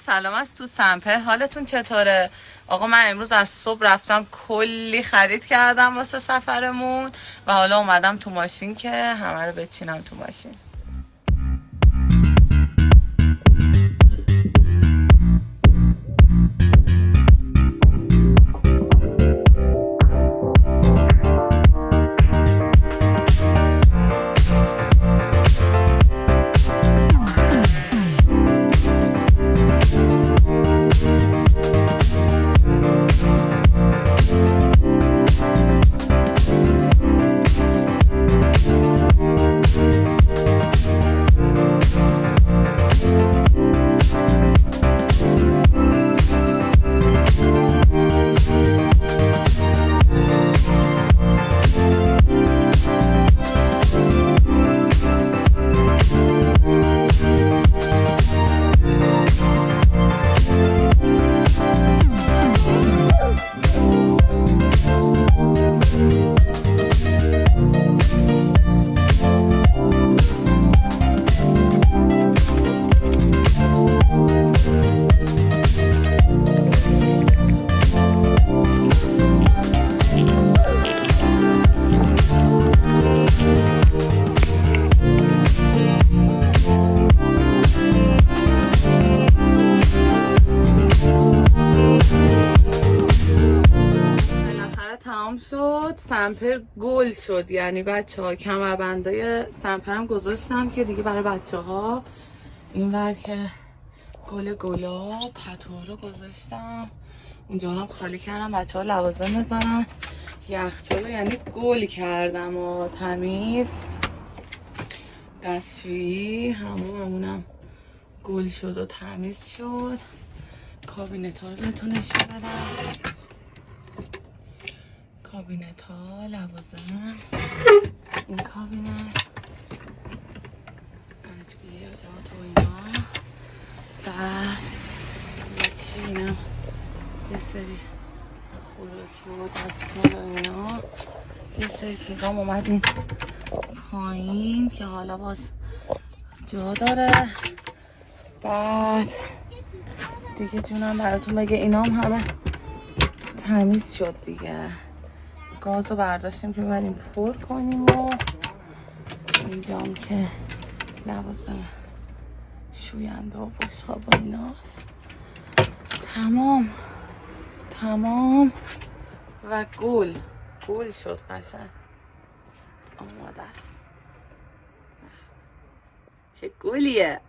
سلام از تو سمپر. حالتون چطوره؟ آقا من امروز از صبح رفتم کلی خرید کردم واسه سفرمون و حالا اومدم تو ماشین که همه رو بچینم تو ماشین. تمام شد. سمپر گل شد، یعنی بچه ها کمربندای سمپر هم گذاشتم که دیگه برای بچه ها. این ور که گلا پتوها رو گذاشتم، اونجا هم خالی کردم بچه ها لوازم بزنن. یخچال یعنی گل کردم و تمیز. دستشویی همونم گل شد و تمیز شد. کابینت ها رو بهتون نشون بدم. کابینت ها، لوازم، این کابینت، ادویه و اینا. بعد چی اینم یه سری خوراکی و دستمال و اینا، یه سری چیزام اومدین پایین که حالا باز جا داره. بعد دیگه جونم براتون بگه اینام همه تمیز شد دیگه. گاز رو برداشتیم که ببریم پر کنیم و اینجام که لوازم شوینده و بشقاب و ایناست. تمام و گل شد قشنگ. آماده است. چه گلیه.